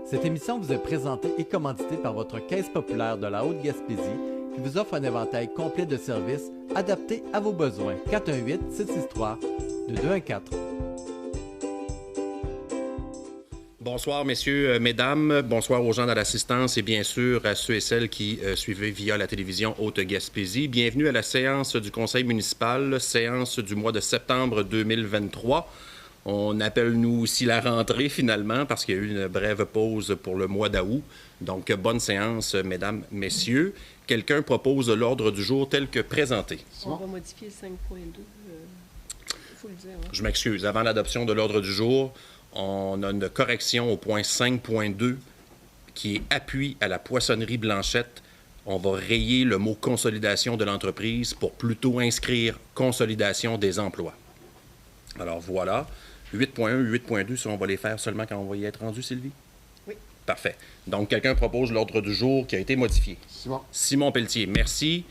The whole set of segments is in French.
Cette émission vous est présentée et commanditée par votre Caisse populaire de la Haute-Gaspésie qui vous offre un éventail complet de services adaptés à vos besoins. 418-763-2214. Bonsoir, messieurs, mesdames. Bonsoir aux gens dans l'assistance et bien sûr à ceux et celles qui suivaient via la télévision Haute-Gaspésie. Bienvenue à la séance du Conseil municipal, séance du mois de septembre 2023. On appelle nous aussi la rentrée finalement parce qu'il y a eu une brève pause pour le mois d'août. Donc, bonne séance, mesdames, messieurs. Quelqu'un propose l'ordre du jour tel que présenté. On va modifier 5.2. Il faut le dire. Hein? Je m'excuse. Avant l'adoption de l'ordre du jour, on a une correction au point 5.2 qui est appui à la poissonnerie Blanchette. On va rayer le mot consolidation de l'entreprise pour plutôt inscrire consolidation des emplois. Alors voilà. 8.1, 8.2, ça, on va les faire seulement quand on va y être rendu, Sylvie? Oui. Parfait. Donc, quelqu'un propose l'ordre du jour qui a été modifié. Simon Pelletier, merci.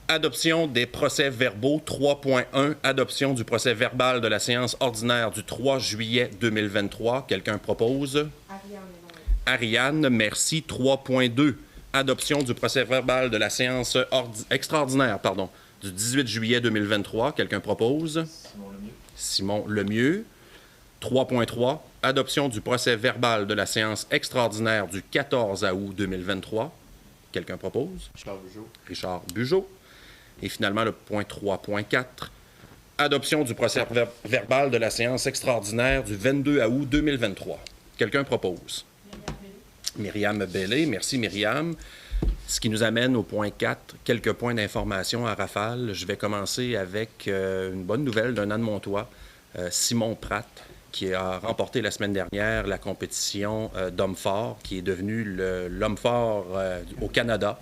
Adoption des procès-verbaux 3.1. Adoption du procès-verbal de la séance ordinaire du 3 juillet 2023. Quelqu'un propose? Ariane, merci. 3.2. Adoption du procès-verbal de la séance extraordinaire, du 18 juillet 2023. Quelqu'un propose? Simon Lemieux. 3.3. Adoption du procès-verbal de la séance extraordinaire du 14 août 2023. Quelqu'un propose? Richard Bugeaud. Et finalement, le point 3.4. Adoption du procès-verbal de la séance extraordinaire du 22 août 2023. Quelqu'un propose? Myriam Bellé. Merci, Myriam. Ce qui nous amène au point 4, quelques points d'information à rafale. Je vais commencer avec une bonne nouvelle d'un Anne-Montois, Simon Pratt, qui a remporté la semaine dernière la compétition d'homme fort, qui est devenu l'homme fort au Canada.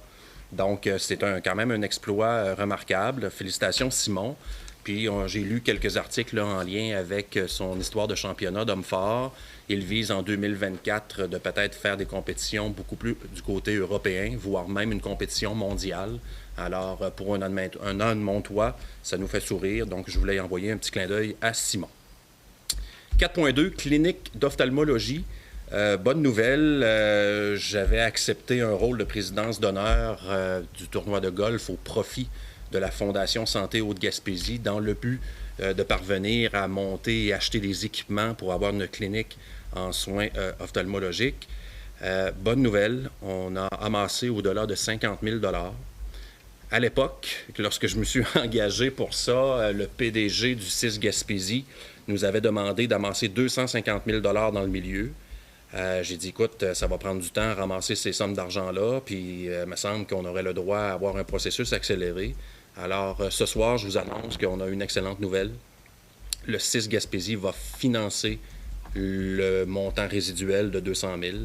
Donc, c'est quand même un exploit remarquable. Félicitations, Simon. Puis, j'ai lu quelques articles là, en lien avec son histoire de championnat d'homme fort. Il vise en 2024 de peut-être faire des compétitions beaucoup plus du côté européen, voire même une compétition mondiale. Alors, pour un Anne-Montois, ça nous fait sourire. Donc, je voulais envoyer un petit clin d'œil à Simon. 4.2, clinique d'ophtalmologie. Bonne nouvelle, j'avais accepté un rôle de présidence d'honneur du tournoi de golf au profit de la Fondation Santé Haute-Gaspésie dans le but de parvenir à monter et acheter des équipements pour avoir une clinique en soins ophtalmologiques. Bonne nouvelle, on a amassé au-delà de 50 000 $. À l'époque, lorsque je me suis engagé pour ça, le PDG du CIS Gaspésie nous avait demandé d'amasser 250 000 $ dans le milieu. J'ai dit, écoute, ça va prendre du temps à ramasser ces sommes d'argent-là, puis il me semble qu'on aurait le droit à avoir un processus accéléré. Alors, ce soir, je vous annonce qu'on a une excellente nouvelle. Le CIS Gaspésie va financer le montant résiduel de 200 000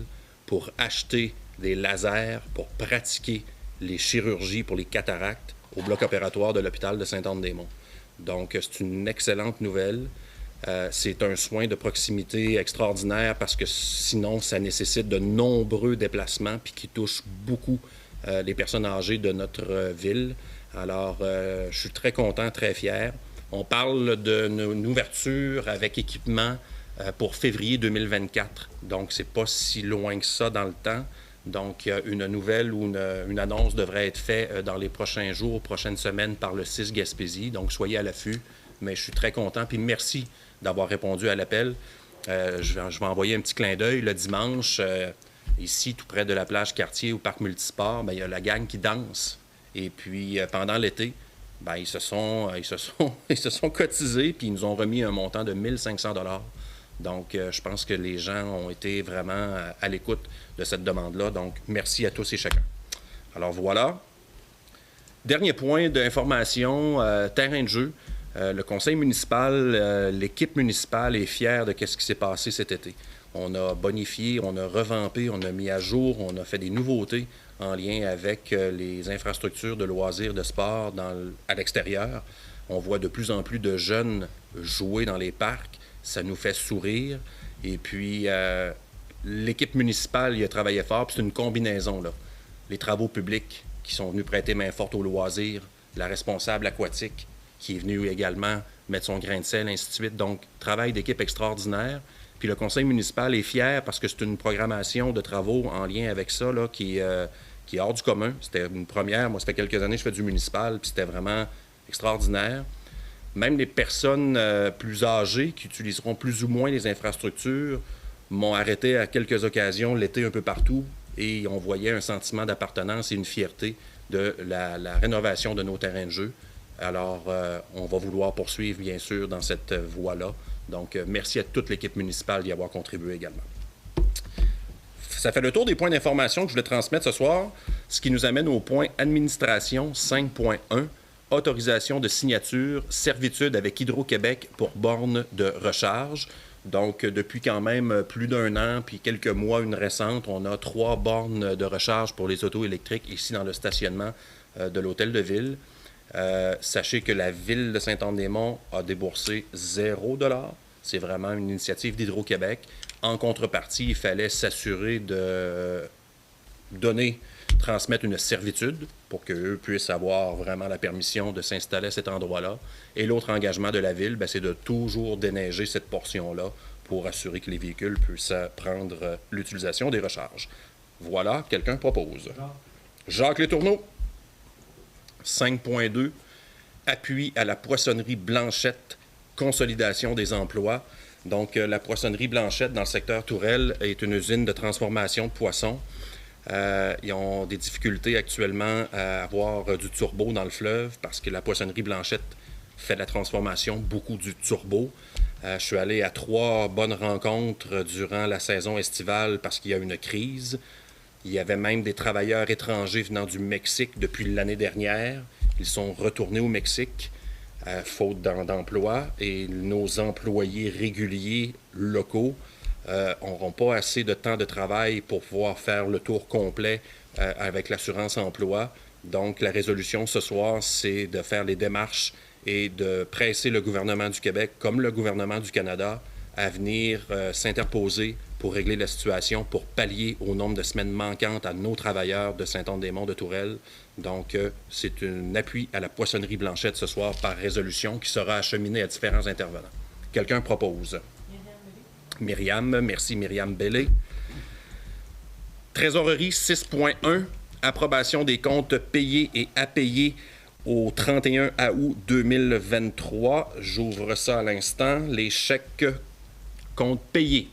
pour acheter des lasers pour pratiquer les chirurgies pour les cataractes au bloc opératoire de l'hôpital de Sainte-Anne-des-Monts. Donc, c'est une excellente nouvelle. C'est un soin de proximité extraordinaire parce que sinon, ça nécessite de nombreux déplacements puis qui touchent beaucoup les personnes âgées de notre ville. Alors, je suis très content, très fier. On parle d'une ouverture avec équipement pour février 2024. Donc, c'est pas si loin que ça dans le temps. Donc, une nouvelle ou une annonce devrait être faite dans les prochains jours, prochaines semaines par le CIS Gaspésie. Donc, soyez à l'affût. Mais je suis très content. Puis merci d'avoir répondu à l'appel. Je vais envoyer un petit clin d'œil le dimanche. Ici, tout près de la plage Cartier au parc multisport, il y a la gang qui danse. Et puis, pendant l'été, ils se sont cotisés puis ils nous ont remis un montant de 1 500 $. Donc, je pense que les gens ont été vraiment à l'écoute de cette demande-là. Donc, merci à tous et chacun. Alors, voilà. Dernier point d'information, terrain de jeu. Le conseil municipal, l'équipe municipale est fière de ce qui s'est passé cet été. On a bonifié, on a revampé, on a mis à jour, on a fait des nouveautés en lien avec les infrastructures de loisirs, de sport à l'extérieur. On voit de plus en plus de jeunes jouer dans les parcs. Ça nous fait sourire. Et puis, l'équipe municipale y a travaillé fort. Puis c'est une combinaison, là. Les travaux publics qui sont venus prêter main forte aux loisirs, la responsable aquatique qui est venue également mettre son grain de sel, ainsi de suite. Donc, travail d'équipe extraordinaire. Puis le conseil municipal est fier parce que c'est une programmation de travaux en lien avec ça là, qui est hors du commun. C'était une première. Moi, ça fait quelques années que je fais du municipal, puis c'était vraiment extraordinaire. Même les personnes plus âgées qui utiliseront plus ou moins les infrastructures m'ont arrêté à quelques occasions l'été un peu partout et on voyait un sentiment d'appartenance et une fierté de la rénovation de nos terrains de jeu. Alors, on va vouloir poursuivre, bien sûr, dans cette voie-là. Donc, merci à toute l'équipe municipale d'y avoir contribué également. Ça fait le tour des points d'information que je voulais transmettre ce soir, ce qui nous amène au point administration 5.1, autorisation de signature, servitude avec Hydro-Québec pour bornes de recharge. Donc, depuis quand même plus d'un an, puis quelques mois, une récente, on a 3 bornes de recharge pour les autos électriques ici dans le stationnement de l'Hôtel de Ville. Sachez que la Ville de Saint-Anne-des-Monts a déboursé 0 $. C'est vraiment une initiative d'Hydro-Québec. En contrepartie, il fallait s'assurer de transmettre une servitude pour qu'eux puissent avoir vraiment la permission de s'installer à cet endroit-là. Et l'autre engagement de la Ville, c'est de toujours déneiger cette portion-là pour assurer que les véhicules puissent prendre l'utilisation des recharges. Voilà, quelqu'un propose. Jacques Letourneau. 5.2, appui à la poissonnerie Blanchette, consolidation des emplois. Donc, la poissonnerie Blanchette dans le secteur Tourelle est une usine de transformation de poissons. Ils ont des difficultés actuellement à avoir du turbo dans le fleuve parce que la poissonnerie Blanchette fait la transformation beaucoup du turbo. Je suis allé à 3 bonnes rencontres durant la saison estivale parce qu'il y a une crise. Il y avait même des travailleurs étrangers venant du Mexique depuis l'année dernière. Ils sont retournés au Mexique, faute d'emploi, et nos employés réguliers locaux n'auront pas assez de temps de travail pour pouvoir faire le tour complet avec l'assurance emploi. Donc, la résolution ce soir, c'est de faire les démarches et de presser le gouvernement du Québec, comme le gouvernement du Canada, à venir s'interposer pour régler la situation, pour pallier au nombre de semaines manquantes à nos travailleurs de Saint-Anne-des-Monts de Tourelle. Donc, c'est un appui à la poissonnerie Blanchette ce soir par résolution qui sera acheminée à différents intervenants. Quelqu'un propose? Myriam, merci Myriam Bellé. Trésorerie 6.1, approbation des comptes payés et à payer au 31 août 2023. J'ouvre ça à l'instant. Les chèques comptes payés.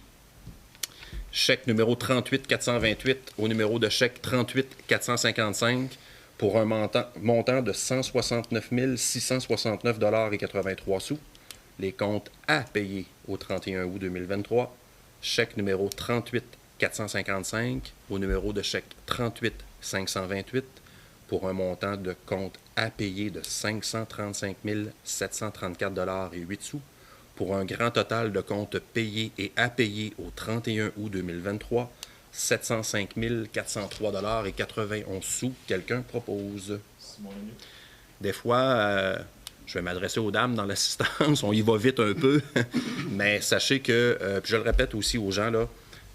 Chèque numéro 38 428 au numéro de chèque 38 455 pour un montant de 169 669,83 $. Les comptes à payer au 31 août 2023. Chèque numéro 38 455 au numéro de chèque 38 528 pour un montant de compte à payer de 535 734,08 $. Pour un grand total de comptes payés et à payer au 31 août 2023, 705 403,91 $. Quelqu'un propose? Des fois, je vais m'adresser aux dames dans l'assistance, on y va vite un peu, mais sachez que, puis je le répète aussi aux gens, là,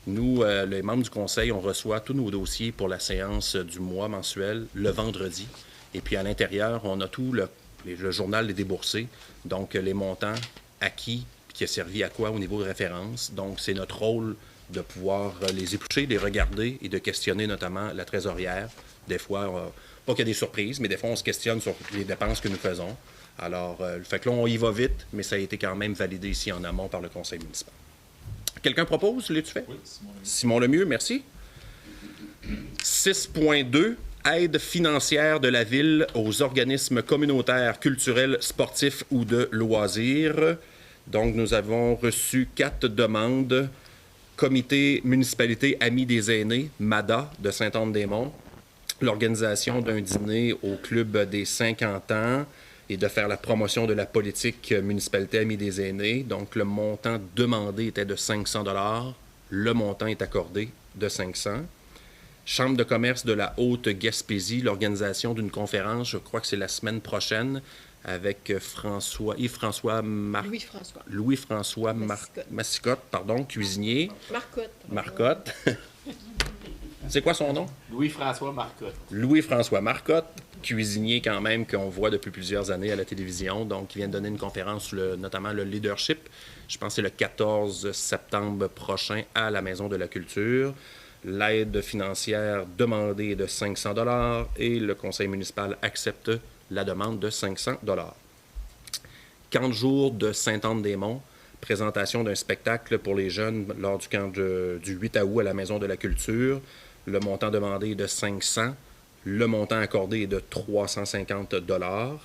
nous, les membres du conseil, on reçoit tous nos dossiers pour la séance du mois mensuel le vendredi. Et puis à l'intérieur, on a tout le journal des déboursés, donc les montants acquis, puis qui a servi à quoi au niveau de référence. Donc, c'est notre rôle de pouvoir les éplucher, les regarder et de questionner notamment la trésorière. Des fois, pas qu'il y a des surprises, mais des fois, on se questionne sur les dépenses que nous faisons. Alors, fait que là, on y va vite, mais ça a été quand même validé ici en amont par le conseil municipal. Quelqu'un propose? L'as-tu fait? Oui, Simon Lemieux, merci. 6.2, aide financière de la Ville aux organismes communautaires, culturels, sportifs ou de loisirs. Donc, nous avons reçu 4 demandes. Comité municipalité Amis des aînés, MADA, de Saint-Anne-des-Monts. L'organisation d'un dîner au Club des 50 ans et de faire la promotion de la politique municipalité Amis des aînés. Donc, le montant demandé était de 500 $. Le montant est accordé de 500 $. Chambre de commerce de la Haute-Gaspésie, l'organisation d'une conférence, je crois que c'est la semaine prochaine, avec Louis-François Massicotte, cuisinier. Marcotte. C'est quoi son nom? Louis-François Marcotte. Louis-François Marcotte. cuisiniers quand même qu'on voit depuis plusieurs années à la télévision. Donc, ils viennent donner une conférence sur notamment le leadership. Je pense que c'est le 14 septembre prochain à la Maison de la Culture. L'aide financière demandée est de 500 $ et le conseil municipal accepte la demande de 500 $. Camp de jour de Sainte-Anne-des-Monts, présentation d'un spectacle pour les jeunes lors du camp du 8 août à la Maison de la Culture. Le montant demandé est de 500 $. Le montant accordé est de 350 $.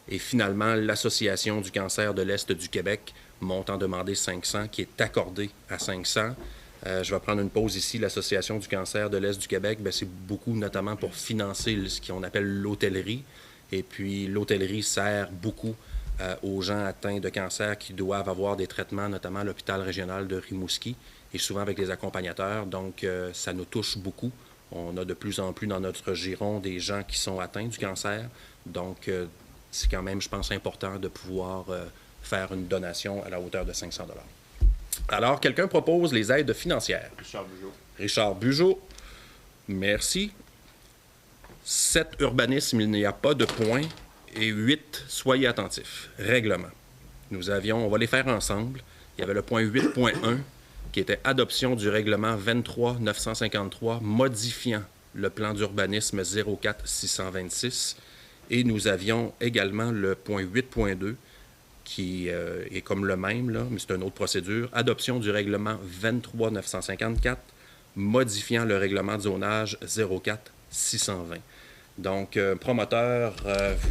Et finalement, l'Association du cancer de l'Est du Québec, montant demandé 500 $, qui est accordé à 500 $. Je vais prendre une pause ici. L'Association du cancer de l'Est du Québec, c'est beaucoup notamment pour financer ce qu'on appelle l'hôtellerie. Et puis, l'hôtellerie sert beaucoup aux gens atteints de cancer qui doivent avoir des traitements, notamment à l'hôpital régional de Rimouski, et souvent avec les accompagnateurs. Donc, ça nous touche beaucoup. On a de plus en plus dans notre giron des gens qui sont atteints du cancer. Donc, c'est quand même, je pense, important de pouvoir faire une donation à la hauteur de 500 $. Alors, quelqu'un propose les aides financières. Richard Bugeaud. Richard Bugeaud, merci. 7, urbanisme, il n'y a pas de point. Et 8, soyez attentifs. Règlement. On va les faire ensemble. Il y avait le point 8.1 qui était adoption du règlement 23-953 modifiant le plan d'urbanisme 04-626. Et nous avions également le point 8.2 qui est comme le même, là, mais c'est une autre procédure. Adoption du règlement 23-954 modifiant le règlement de zonage 04-620. Donc, un promoteur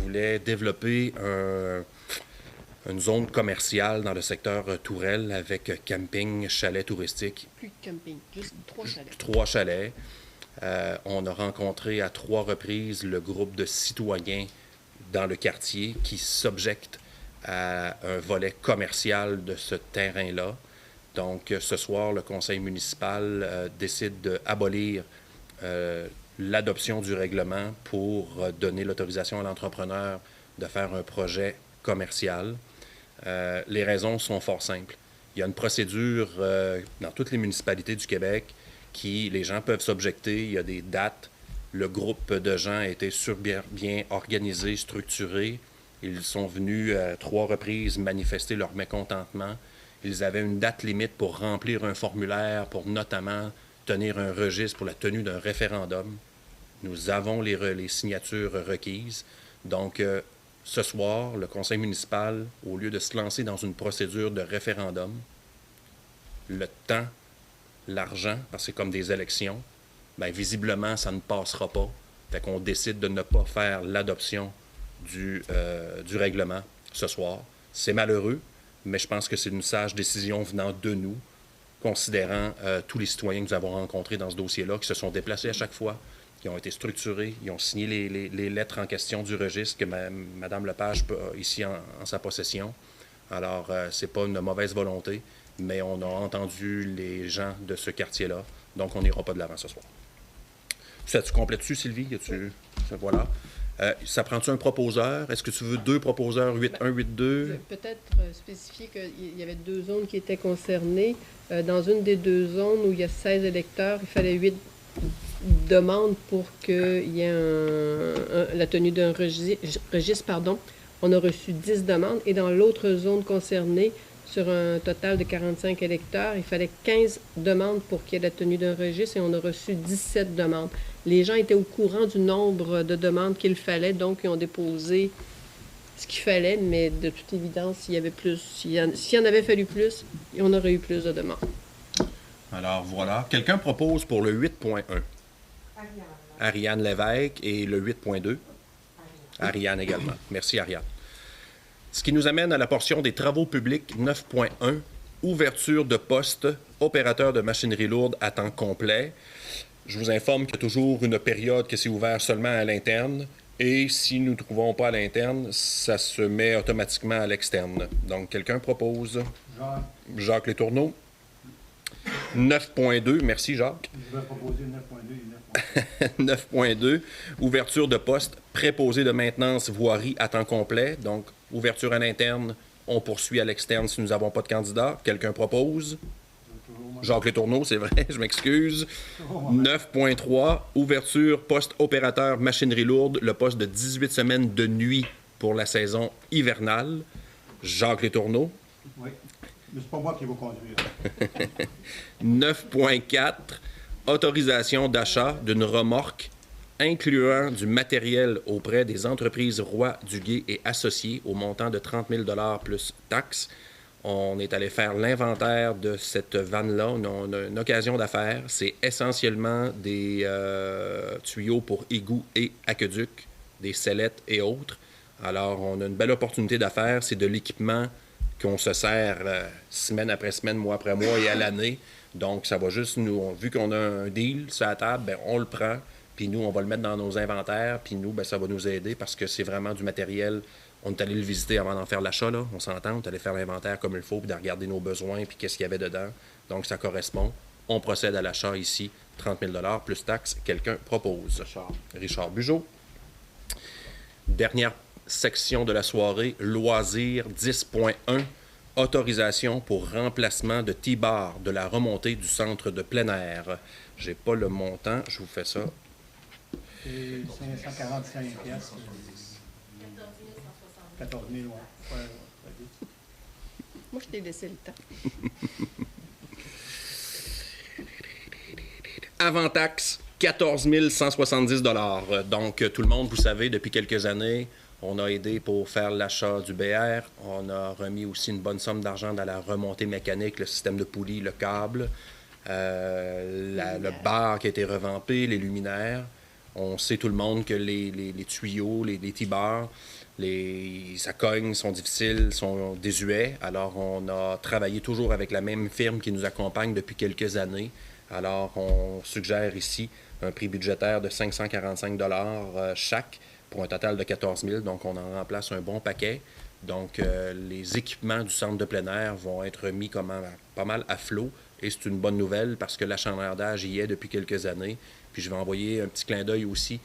voulait développer une zone commerciale dans le secteur Tourelle avec camping, chalet touristique. Plus de camping, juste 3 chalets. 3 chalets. On a rencontré à 3 reprises le groupe de citoyens dans le quartier qui s'objectent à un volet commercial de ce terrain-là. Donc, ce soir, le conseil municipal décide d'abolir l'adoption du règlement pour donner l'autorisation à l'entrepreneur de faire un projet commercial. Les raisons sont fort simples. Il y a une procédure dans toutes les municipalités du Québec qui, les gens peuvent s'objecter, il y a des dates. Le groupe de gens a été bien organisé, structuré. Ils sont venus à 3 reprises manifester leur mécontentement. Ils avaient une date limite pour remplir un formulaire, pour notamment tenir un registre pour la tenue d'un référendum. Nous avons les signatures requises. Donc, ce soir, le conseil municipal, au lieu de se lancer dans une procédure de référendum, le temps, l'argent, parce que c'est comme des élections, bien, visiblement, ça ne passera pas. Fait qu'on décide de ne pas faire l'adoption du règlement ce soir. C'est malheureux, mais je pense que c'est une sage décision venant de nous, considérant tous les citoyens que nous avons rencontrés dans ce dossier-là, qui se sont déplacés à chaque fois, qui ont été structurés, ils ont signé les lettres en question du registre que Mme Lepage a ici en sa possession. Alors, c'est pas une mauvaise volonté, mais on a entendu les gens de ce quartier-là, donc on n'ira pas de l'avant ce soir. Ça, tu complètes-tu, Sylvie? Voilà. Ça prend-tu un proposeur? Est-ce que tu veux 2 proposeurs, 8-1, 8-2? Peut-être spécifier qu'il y avait 2 zones qui étaient concernées. Dans une des 2 zones où il y a 16 électeurs, il fallait 8 demandes pour qu'il y ait la tenue d'un registre. On a reçu 10 demandes. Et dans l'autre zone concernée, sur un total de 45 électeurs, il fallait 15 demandes pour qu'il y ait la tenue d'un registre et on a reçu 17 demandes. Les gens étaient au courant du nombre de demandes qu'il fallait, donc ils ont déposé ce qu'il fallait, mais de toute évidence, s'il y avait plus, s'il y en avait fallu plus, on aurait eu plus de demandes. Alors voilà. Quelqu'un propose pour le 8.1. Ariane Lévesque et le 8.2. Ariane également. Merci, Ariane. Ce qui nous amène à la portion des travaux publics 9.1, ouverture de poste, opérateur de machinerie lourde à temps complet. Je vous informe qu'il y a toujours une période que c'est ouvert seulement à l'interne et si nous ne trouvons pas à l'interne, ça se met automatiquement à l'externe. Donc, quelqu'un propose? Jacques Letourneau. 9.2, merci Jacques. Je vais proposer 9.2 et 9.2, ouverture de poste, préposé de maintenance voirie à temps complet. Donc, ouverture à l'interne, on poursuit à l'externe si nous n'avons pas de candidat. Quelqu'un propose? Jacques Letourneau, c'est vrai, je m'excuse. 9.3, ouverture poste-opérateur machinerie lourde, le poste de 18 semaines de nuit pour la saison hivernale. Jacques Letourneau. Oui, mais c'est pas moi qui vais conduire. 9.4, autorisation d'achat d'une remorque incluant du matériel auprès des entreprises Roy, Duguay et associés au montant de 30 000 $ plus taxes. On est allé faire l'inventaire de cette vanne-là. On a une occasion d'affaires. C'est essentiellement des tuyaux pour égouts et aqueducs, des sellettes et autres. Alors, on a une belle opportunité d'affaires. C'est de l'équipement qu'on se sert semaine après semaine, mois après mois et à l'année. Donc, ça va juste nous... Vu qu'on a un deal sur la table, bien, on le prend. Puis nous, on va le mettre dans nos inventaires. Puis nous, bien, ça va nous aider parce que c'est vraiment du matériel. On est allé le visiter avant d'en faire l'achat, là. On s'entend, on est allé faire l'inventaire comme il faut, puis de regarder nos besoins, puis qu'est-ce qu'il y avait dedans. Donc, ça correspond. On procède à l'achat ici, 30 000 $ plus taxes. Quelqu'un propose. Richard Bugeaud. Dernière section de la soirée, loisirs 10.1. Autorisation pour remplacement de T-bar de la remontée du centre de plein air. J'ai pas le montant, je vous fais ça. C'est 545 piastres. 14 000, ouais. Moi, je t'ai laissé le temps. Avant taxe, 14 170 $. Donc, tout le monde, vous savez, depuis quelques années, on a aidé pour faire l'achat du BR. On a remis aussi une bonne somme d'argent dans la remontée mécanique, le système de poulie, le câble, le bar qui a été revampé, les luminaires. On sait tout le monde que les tuyaux, les T-bars, ça cogne, sont difficiles, sont désuets. Alors, on a travaillé toujours avec la même firme qui nous accompagne depuis quelques années. Alors, on suggère ici un prix budgétaire de 545 $ chaque pour un total de 14 000. Donc, on en remplace un bon paquet. Donc, les équipements du centre de plein air vont être mis pas mal à flot. Et c'est une bonne nouvelle parce que l'achalandage y est depuis quelques années. Puis, je vais envoyer un petit clin d'œil aussi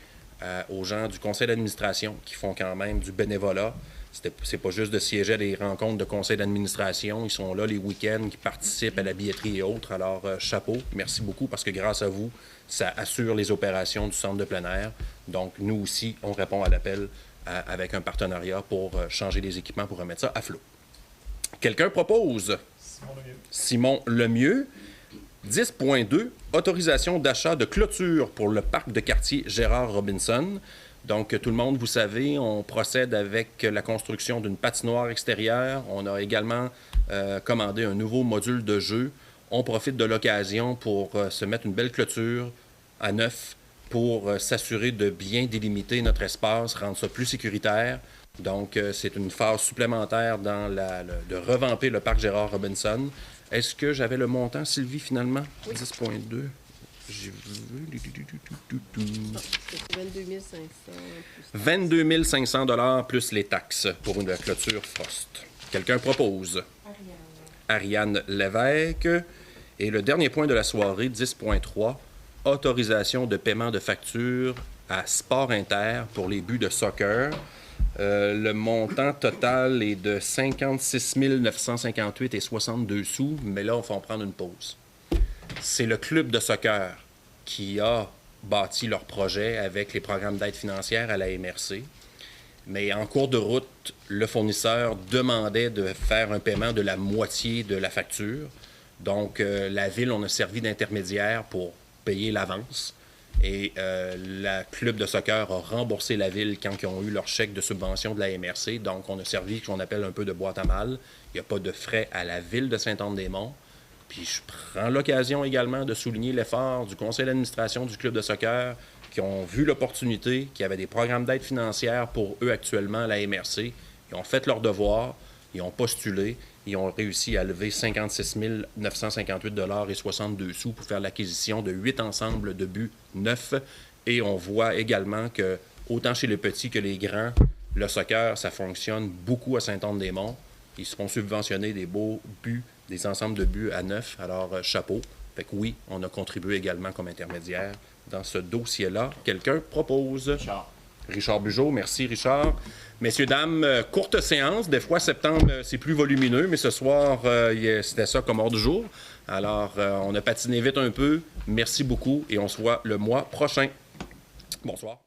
aux gens du conseil d'administration qui font quand même du bénévolat. C'est pas juste de siéger à des rencontres de conseil d'administration. Ils sont là les week-ends, qui participent à la billetterie et autres. Alors, chapeau, merci beaucoup parce que grâce à vous, ça assure les opérations du centre de plein air. Donc, nous aussi, on répond à l'appel avec un partenariat pour changer les équipements pour remettre ça à flot. Quelqu'un propose? Simon Lemieux. 10.2, autorisation d'achat de clôture pour le parc de quartier Gérard Robinson. Donc, tout le monde, vous savez, on procède avec la construction d'une patinoire extérieure. On a également commandé un nouveau module de jeu. On profite de l'occasion pour se mettre une belle clôture à neuf pour s'assurer de bien délimiter notre espace, rendre ça plus sécuritaire. Donc, c'est une phase supplémentaire de revamper le parc Gérard Robinson. Est-ce que j'avais le montant, Sylvie, finalement? Oui. 10.2. J'ai vu... C'est 22 500. 22 500 $ plus les taxes pour une clôture Frost. Quelqu'un propose? Ariane Lévesque. Et le dernier point de la soirée, 10.3, autorisation de paiement de facture à Sport Inter pour les buts de soccer. Le montant total est de 56 958 et 62 sous, mais là, il faut en prendre une pause. C'est le club de soccer qui a bâti leur projet avec les programmes d'aide financière à la MRC. Mais en cours de route, le fournisseur demandait de faire un paiement de la moitié de la facture. Donc, la ville, on a servi d'intermédiaire pour payer l'avance. Et le club de soccer a remboursé la ville quand ils ont eu leur chèque de subvention de la MRC. Donc, on a servi ce qu'on appelle un peu de boîte à mal. Il n'y a pas de frais à la ville de Saint-Anne-des-Monts. Puis, je prends l'occasion également de souligner l'effort du conseil d'administration du club de soccer qui ont vu l'opportunité, qui avaient des programmes d'aide financière pour eux actuellement à la MRC. Ils ont fait leur devoir, ils ont postulé, ils ont réussi à lever 56 958 $ et 62 sous pour faire l'acquisition de 8 ensembles de buts neufs. Et on voit également que, autant chez les petits que les grands, le soccer, ça fonctionne beaucoup à Saint-Anne-des-Monts. Ils se font subventionner des beaux buts, des ensembles de buts à neuf. Alors, chapeau. Fait que oui, on a contribué également comme intermédiaire dans ce dossier-là. Quelqu'un propose? Richard Bugeaud, merci Richard. Messieurs, dames, courte séance. Des fois, septembre, c'est plus volumineux, mais ce soir, c'était ça comme ordre du jour. Alors, on a patiné vite un peu. Merci beaucoup et on se voit le mois prochain. Bonsoir.